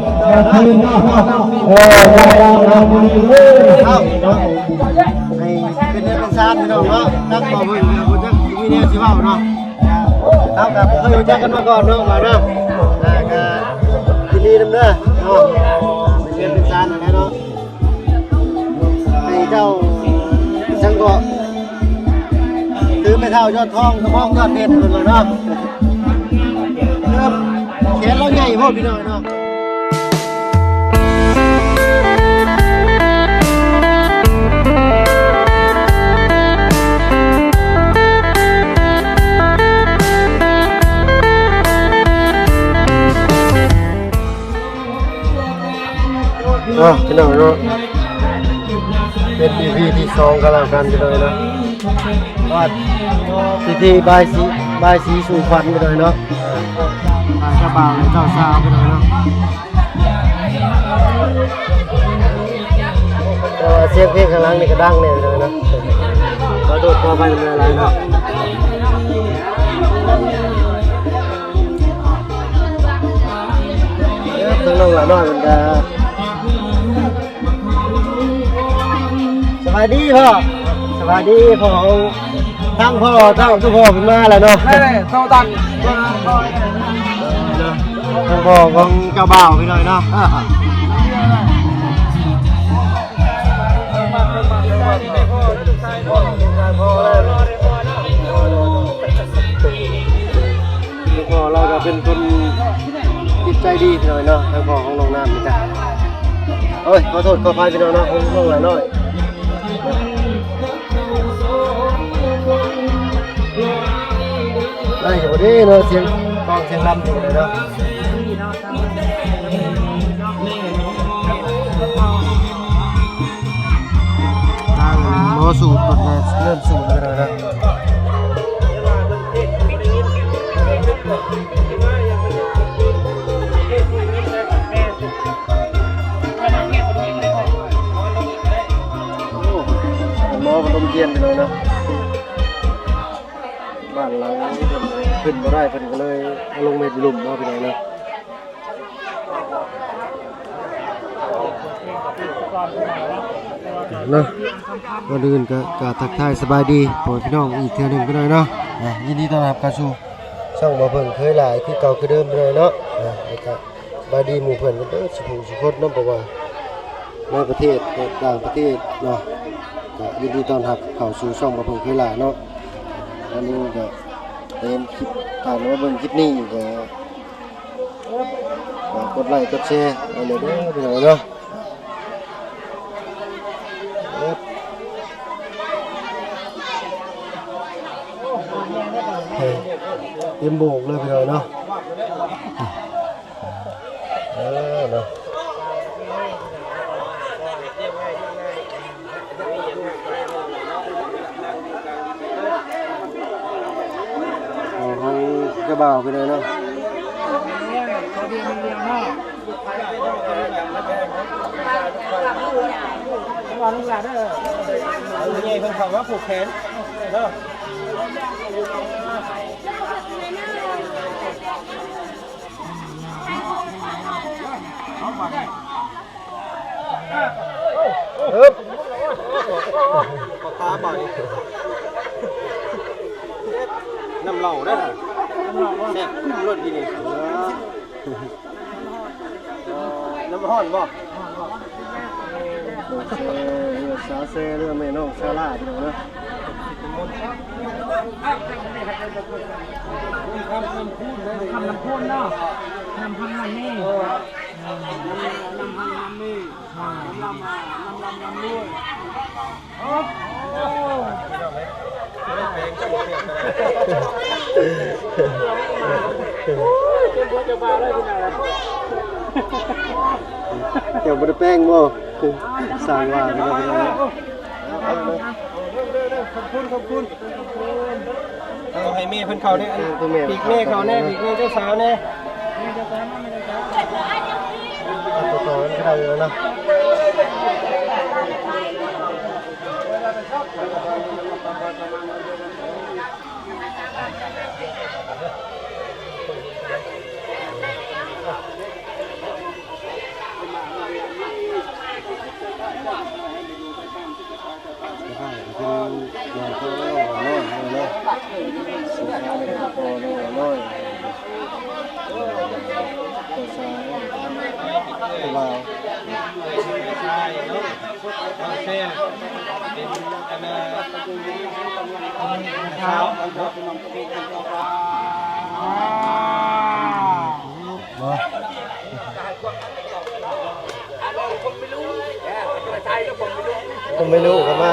คืนเนาะเราบุรีเลย ให้เป็นเดือนเป็นซานพี่น้องเนาะนักบ่เพิ่นบ่จักมีแนวสิเว้าเนาะเท่ากับเคยรู้จักกันมาก่อนเนาะว่าเนาะก็ยินดีนำเด้อเนาะเป็นเดือนเป็นซานนั่นแหละเนาะให้เจ้าจังก็ถือไม่เท่ายอดทองกระพองยอดเพชรเพิ่นว่าเนาะครับแขนเราใหญ่โพดพี่น้องเนาะพี่น้องเนาะเป็น EP ที่2กันแล้วกันไปเลยนะว่าพิธีบายสีสู่ขวัญไปเลยเนาะบายกระบ่าวในเจ้าสาวไปเลยเนาะเสียงเพลงข้างหลังนี่ก็ดังแน่เลยนะก็โดดพอไปเป็นอะไรเนาะต้องลงหละน้อยมันจะสวัสดีพ่อสวัสดีพ่อทั้งพ่อทั้งทุกพ่อเป็นมาแล้วเนาะเท่าตังทั้งพ่อของเจ้าบ่าวไปหน่อยเนาะพ่อเราก็เป็นคนจิตใจดีหน่อยเนาะทั้งพ่อของน้องน้ำนี่จ้ะโอ้ยขอโทษขออภัยพี่น้องเนาะของน้องหลายน้อยได้อยู่ดิเนาะเสียงกองเสียงรำอยู่เลยเนาะทางหมอสูบตรวจเริ่มสูบเลยนะหมอพนมเทียนไปเลยเนาะบ้านหลังนี้ขึ้นมาได้เพิ่นก็เลยลงเม็ดลุ่มเอาไปเลยนะก่อนอื่นก็ทักทายสบายดีโปรดพี่น้องอีกเทื่อหนึ่งไปเลยเนาะยินดีต้อนรับเข้าสู่ช่องบ่เพิ่งเคยหลายคือเก่าคือเดิมไปเลยเนาะแล้วก็สบายดีหมู่เพิ่นกันเด้อสุขเนาะเพราะว่าในประเทศต่างประเทศเนาะก็ยินดีต้อนรับเข้าสู่ช่องบ่เพิ่งเคยหลายเนาะอันนี้ก็เป็นคลิปผ่านมาเบิ่งคลิปนี้ก็กดไลค์กดแชร์เอาเลยเด้อพี่น้องเนาะเตรียมโบกเลยพี่น้องเนาะเนาะกระบ่าวไปเลยเนาะวางลูกหลานเด้อเอาใหญ่เพิ่นเข้ามาผูกแขนเด้อตาบ่อยน้ำเหล่าได้เหรอแซ่บรสดีนี่น้ำห้อนบ่เรือสาเซเรือแม่น้องซาลาพี่น้องนะทำน้ำพ่นเนาะน้ำพังน้ำนี่น้ำนี่เดี๋ยวบไดแป้งบ่สร้างว่าพี่น้องขอบคุณเอาให้แม่เพิ่นเข้าเนี่ยปีกแม่เข้าแน่ปีกแม่เจ้าสาวแน่ตัวต่อกันก็ได้อยู่นะ บ่าว ใช่เนาะโอเคเป็นอันเช้าเนาะ บ่ผมไม่รู้ก็มา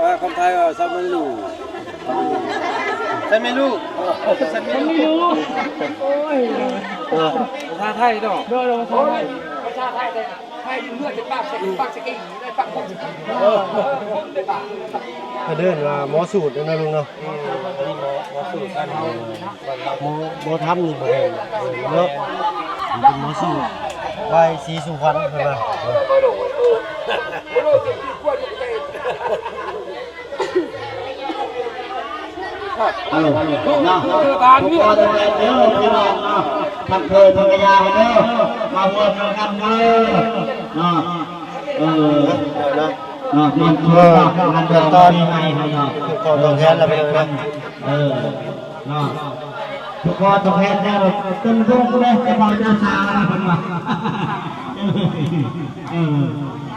ว่าคนไทยว่าซัมมันลูฉันไม่รู้ฉันไม่รู้ภาษาไทยเนาะ ถ้าเดินว่าหมอสูตรนะลุงเนาะ นี่หมอสูตรกัน หมอทำนี่บ่เห็นเนาะเป็นหมอสูตรใบสีสุวรรณเพิ่นว่าเนาะตามนี่เด้อพี่น้องเนาะทักเคยทำยาเด้อมาร่วมกันเด้อเนาะนะเนาะมันคือมันตอนใหม่เนาะ คือขอตอบแทนแล้วไปเลยนะ เนาะทุกคนตอบแทนแล้วตึ้งตุ้งเลยจะบอกเจ้าสาวนะเพิ่นว่า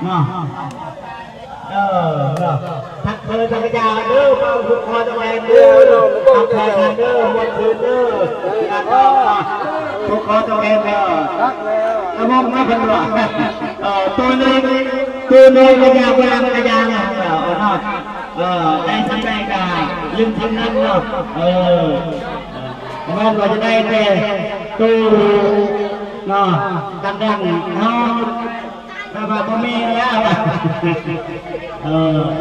เนาะทักเคยจักรยานเด้อทุกคนตอบแทนเด้อทักเคยเด้อมวนคืนเด้อทุกคนตอบแทนเด้อแล้วมองมาเพิ่นว่าตัวนึงก็อยากวางกระยาเนี่ยเนาะได้ทำได้ก็ลืมทำนั้นเนาะแม้ว่าจะได้แต่ตู้เนาะกันดังเนาะแต่ว่าบ่มีแล้ว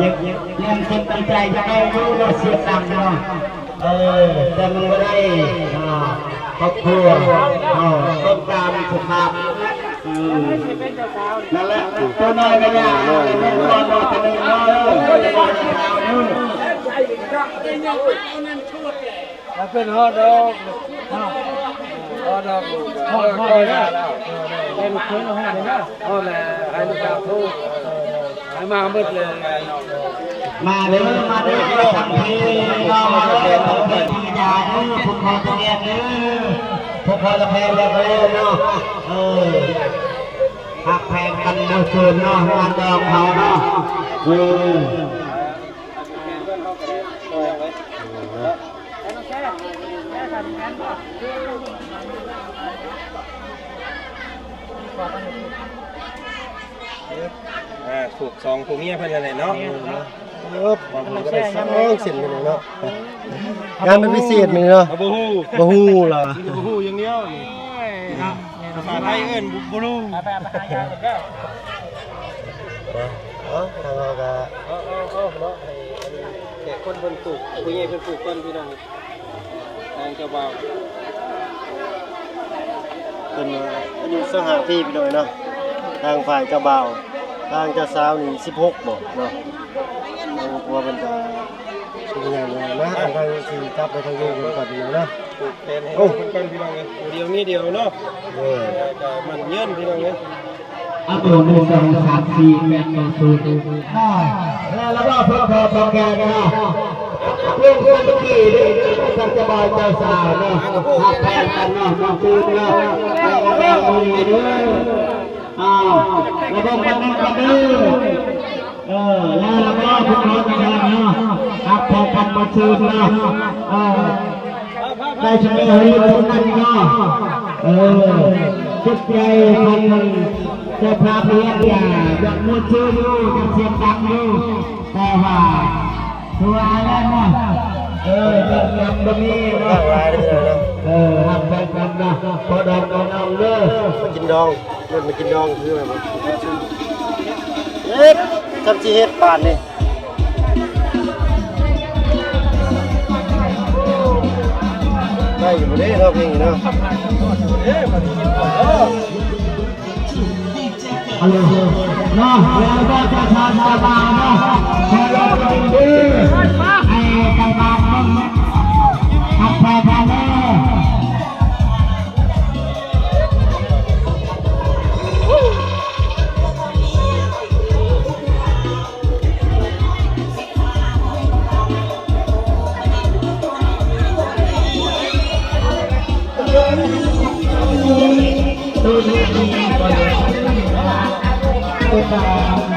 ยังคิดตั้งใจจะได้รู้เนาะเสียงดังเนาะแต่มันไม่ได้ครอบครัวต้นตามสุภาพนั่นแหละตัวน้อยก็ยากตัวน้อยตัวนึงน้อยมันเป็นฮอดอกฮอดอกฮอดคอยแล้วให้ลูกเคยเราให้เลยนะฮอดแหละให้ลูกสาวทูให้มาหมดเลย มาเด้อทำทีก็มาเด้อทำทียาเด้อพวกเขาจะเรียนเด้อพวกเขาจะแพ้เรียนเนาะหักแพงกันเมื่อคืนเนาะงานดอกเขาเนาะถูกสองผู้เมียเพิ่นนั่นแหละเนาะมันก็ได้สองเส้นกันเลยเนาะงานเป็นพิเศษมั้ยเนาะบ่ฮู้เหรอบ่ฮู้อย่างเดียวนี่ภาษาไทยเอิ้นบ่รู้ไปหายาเด้อทางเราก็เนาะให้แขกคนเพิ่นปลูกผู้ใหญ่เพิ่นปลูกก่อนพี่น้องทางเจ้าบ่าวเป็นอายุ25ปีไปหน่อยเนาะทางฝ่ายเจ้าบ่าวทางเจ้าสาวนี่16บ่เนาะเพราะว่าเป็นสุดยอดเลยนะทางที่กลับไปทางนู้นก่อนเนาะปลูกแทนให้เพิ่นก่อนพี่น้องเอ้ยเดียวนี้เดียวเนาะก็มันเยินพี่น้องเอ้ยตัว1 2 3 4 8 9 0แล้วก็เพิ่มพอแกนะเพื่อนทุกทีด้วยกันจะบอยเจ้าสาวเนาะหักแพงกันเนาะน้องตูนเนาะไปกันเองเลยด้วยแล้วก็กันนั่งกันด้วยแล้วก็พวกเราจะกันเนาะหักแพงกันมาชื่นเนาะได้ช่วยให้ทุกท่านเนาะจิตใจคนจะพาเพียรอยากมือชื่ออยู่อยากเสียงดังอยู่แต่ว่าตัวอะไรนะยังบ่มีเนาะหักแพงกันนะพอดองน้องเด้อมากินดองเล่นมากินดองคืออะไรมั้งทำจีเฮ็ดป่านนี่ได้อยู่บ่ได้เนาะเพลงเนาะฮัลโหลเนาะแล้วก็จะทานตาบาเนาะขอรับเป็นดีไอ้ตาบามันหักแพงกันเลย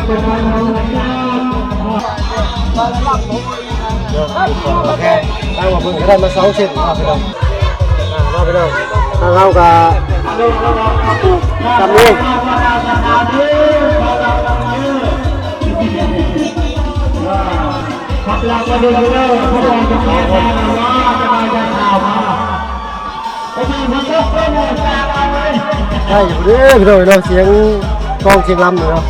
โอเคตั้งมาเพิ่งก็ได้มา2 เส้นครับพี่น้องมาพี่น้องทางเฮาก็ทำนี่ขับหลังมาดูเลยพวกเราจะแพ้แน่ว่าจะมาจะข่าวมาไปดูมันก็เป็นตาเอาเลย ใช่อยู่เด้อพี่น้องเนาะเสียงกองเสียงลำเนาะ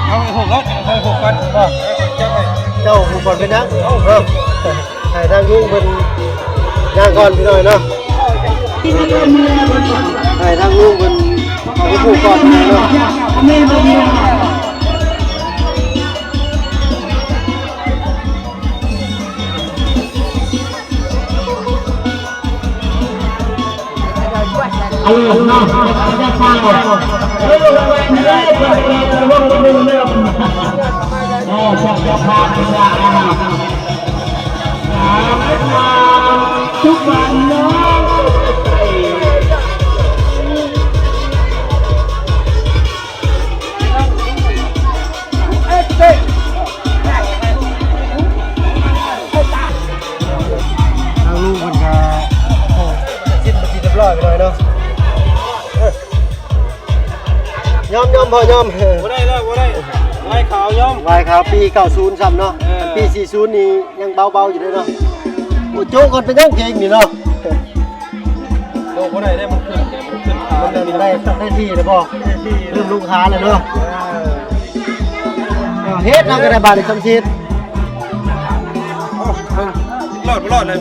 เอาหกแล้วเอาหกกันเจ้าผู้ก่อนเป็นนักถ่ายทางยุ่งเป็นย่างก่อนพี่น้อยเนาะถ่ายทางยุ่งเป็นผู้ก่อนเนาะเอาเลยเนาะจะฟังหมดเฮ้ยระวังเลยระวังมือเริ่มจะพาไปได้ทุกวันเนาทางลูกมันก็สิ้นมาทีเรียบร้อยไปหน่อยเนาะยอมพอยอมบ่ได้แล้วบ่ได้ไล่ขาวยอมวายขาวปี90ซ้ำเนาะปี40นี่ยังเบาๆอยู่เลยเนาะโอ้โจ๊กกันเป็นยังเก่งนี่เนาะโลบ่ได้ได้มันขึ้นขา มันได้ที่เลยบ่ลืมลูกค้าเลยเนาะเฮ็ดนำกันได้บาทสมชิดรอดบ่รอดเลย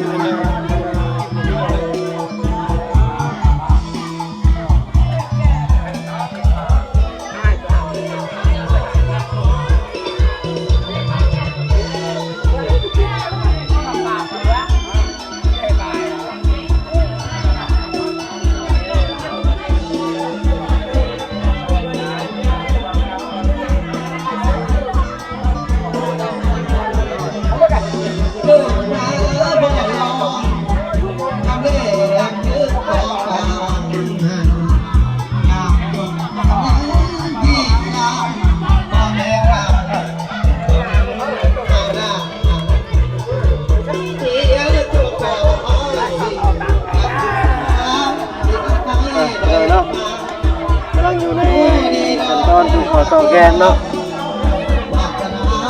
ต่อแกนเนาะ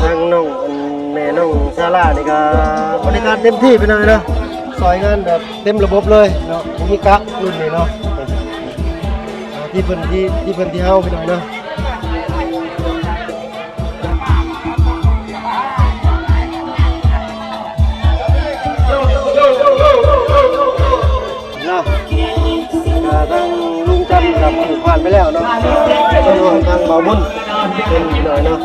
ทางน้องแม่น้องซาร่านี่ก็บริการเต็มที่ไปเลยเนาะซอยงานแบบเต็มระบบเลยเนาะมีกะรุ่นนี้เนาะที่เพิ่นที่เฮาไปหน่อยเนาะทางลุงจันกับผู้ผ่านไปแล้วเนาะทางเบาบุญเป็นหน่อยเนาะ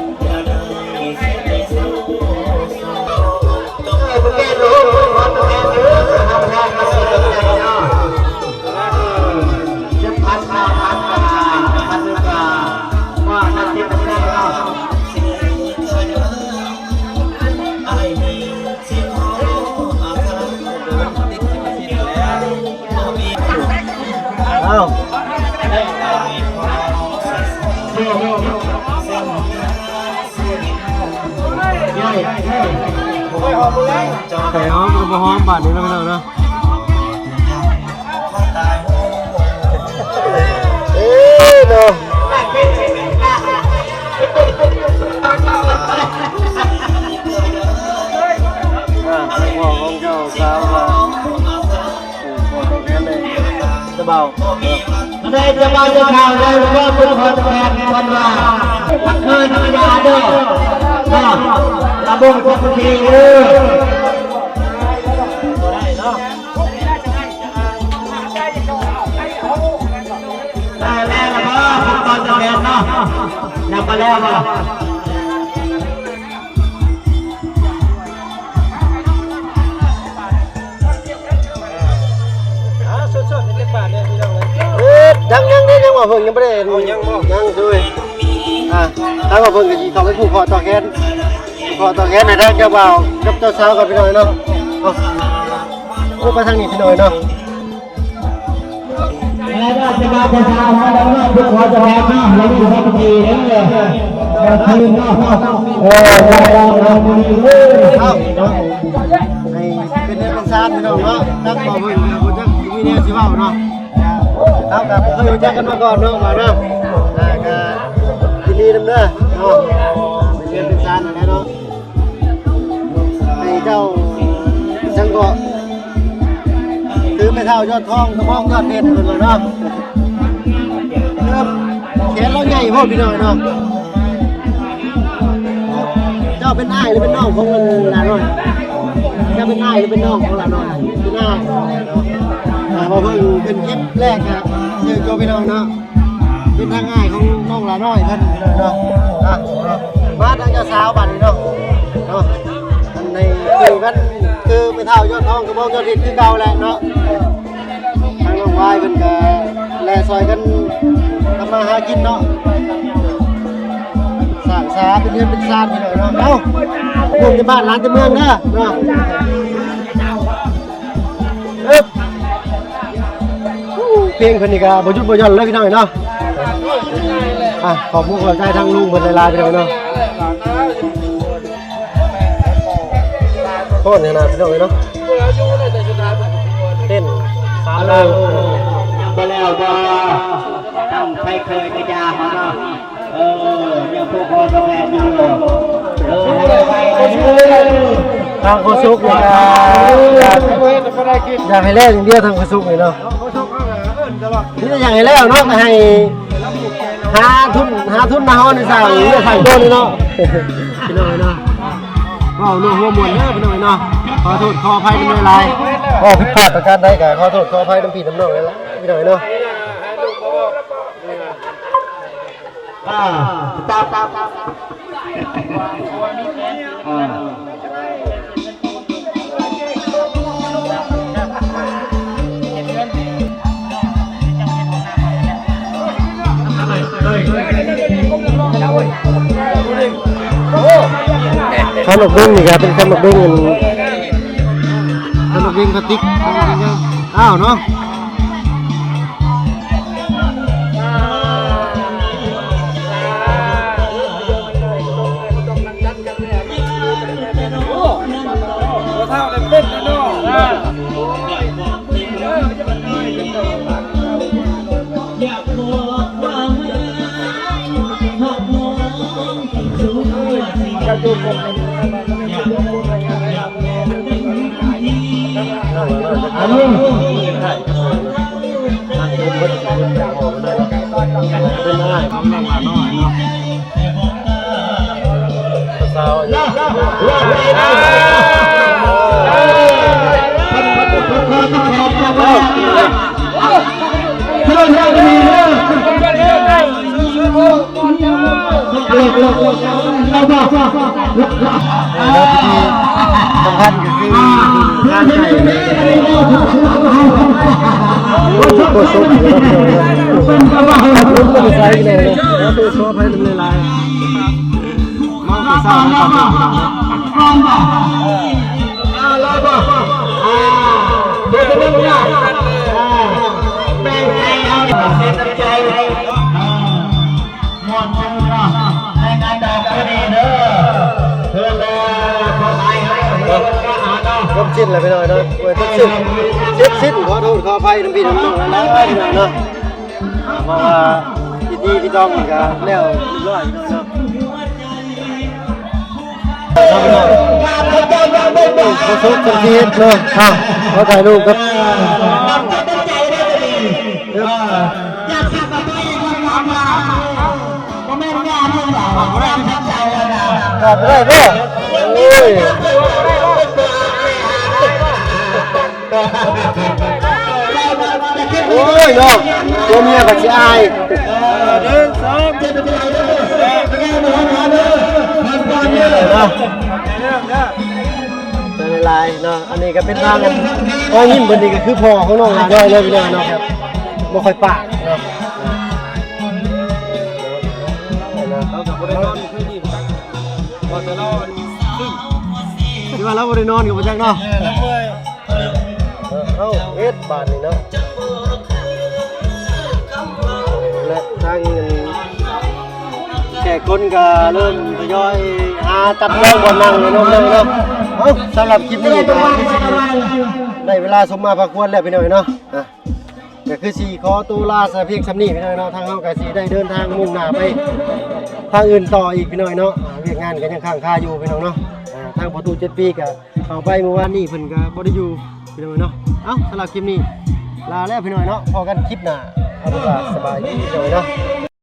อ้าวไข่หอมกับหอมบาดนี้แล้วเนาะเอ๊ะเนาะพ่อของเจ้าสาวว่าพ่อต้องแค่เลยจะเบาได้จะมาจะข่าวได้ว่าคุณคนแทนคนว่าเคยธรรมดาเด้อระบบปกติ อนจะแมนเนาะนับไปแล้วว่ายังได้ยังว่าเพิ่งยังไม่ได้ยังด้วยถ้าว่าเพิ่งก็สิต้องไปผูกคอต่อแขนในทางเจ้าบ่าวกับเจ้าสาวกันไปหน่อยเนาะโอ้ไปทางนี้พี่หน่อยเนาะ แล้วก็จะมาประชาชนแล้วก็ทุกคนจะแพ้เนาะเราอยู่ที่ดีเลยคืนเนาะเราดีเลยให้เป็นซานพี่น้องเนาะนักบ่เพิ่งบ่จักมีแนวสิเว้าเนาะกับเคยรู้จักกันมาก่อนเนาะมาเนาะก็ยินดีนำเด้อเนาะเป็นซานนั่นแหละเนาะให้เจ้าจังก็ถือไม่เท่ายอดทองกระมองยอดเพชรเพิ่นเลยเนาะแขนเราใหญ่พอพี่น้อยเนาะเจ้าเป็นอ้ายหรือเป็นน้องของมันหลานน้อยเจ้าเป็นอ้ายหรือเป็นน้องของหลานน้อยเป็นอ้ายพอเพิ่งเป็นคลิปแรกครับชื่อโจพี่น้องเนาะเป็นทางอ้ายของน้องหลานน้อยเพิ่นเนาะมาทางเจ้าสาวบัดนี้เนาะอันในคือกันคือไม่เท่ายอดทองกระมองยอดเพชรคือเก่าแหละเนาะทางน้องวายเพิ่นก็แลซอยกันทำมาหากินเนาะสร้างสาเป็นเรือนเป็นซานพี่น้อยเนาะเอ้าพวกจะบ้านร้านจะเมืองเด้อเนาะเพลงเพิ่นนี่ก็บ่หยุดบ่หย่อนเลยพี่น้อยเนาะขอบคุณขอบใจทางลุงเพิ่นหลายๆพี่น้อยเนาะโทษเนี่ยนะพี่น้อยเนาะเต้น3ดาวไปแล้วก็ต้องไปเคยกระยาเขาเนาะยังพวกคนแพ้อยู่ทางโคซุกเลยอยากให้แล่อย่างเดียวทางโคซุกเลยเนาะนี่อยากให้แล้วเนาะให้หาทุนมาฮ้อนในสาวนี่ใส่ต้นเนาะพี่น้อยเนาะว้าวเนาะหัวมวนเด้อพี่น้อยเนาะขอโทษขออภัยน้ำลายก็ผิดพลาดประการใดก็ขอโทษขออภัยน้ำผิดน้ำน้องเลยละพี่น้อยเนาะตามขนมเบ้งนี่ครับเป็นขนมเบ้งพลาสติกอ้าวเนาะเท่าเลยเป็นเนาะสำคัญก็คือการใส่โคซุกเป็นใส่เลยนะตัวซอฟให้มันละลายมองไปเศร้าแล้วแบ่งใจเอาเสียใจมวนจังเนาะในงานดอกก็ดีเด้อเพื่อนขอไปให้ผมชิ้นเลยไปหน่อยเนาะเว้ยชิ้นขอโทษขออภัยน้ำพี่น้ำน้องแล้วพี่น้องเนาะเพราะว่าพี่ต้องกับแล้วร้อยเนาะเขาซุกกันทีเนาะเขาถ่ายรูปครับอยากขับไปก็ไม่งานเลยหรอไม่ได้ทับใจแล้วนะกลับได้ป่ะโอ้ยจะคิด โอ้ยเนาะตัวเมียก็สิอาย เดินสอง เจ็บไปเลยเป็นไงหมอเด้อพันก่อนเนี่ย เนาะ เรื่องนะ เป็นลายเนาะอันนี้ก็เป็นทางกันโอ้ยิ้มเพิ่นนี่ก็คือพ่อของน้องหลาน้อยเลยพี่น้องเนาะครับบ่ค่อยปากเนาะ เรากับคนนอนคืนนี้พอจะนอน ที่ว่าเราบ่ได้นอนกับบ่จักเนาะ แล้วเมื่อย เอ้าเฮ็ดบาดนี่เนาะและทางแขกคนก็เริ่มทยอยหาตัดแรงบ่นั่งเลยเนาะเนาะเอ้าสำหรับคลิปนี้ก็ได้เวลาสมมาพาควรแล้วพี่น้องเนาะก็คือสิขอตัวลาซะเพียงส่ำนี้พี่น้องเนาะทางเฮาก็สิได้เดินทางมุ่งหน้าไปทางอื่นต่ออีกพี่น้องเนาะเวียกงานก็ยังค้างคาอยู่พี่น้องเนาะทางประตู7ปีก็เข้าไปเมื่อวานนี้เพิ่นก็บ่ได้อยู่พี่น้องเนาะเอ้าสำหรับคลิปนี้ลาแล้วพี่น้องเนาะพอกันคลิปหน้าเอาเป็นว่าสบายดีพี่น้องเนาะ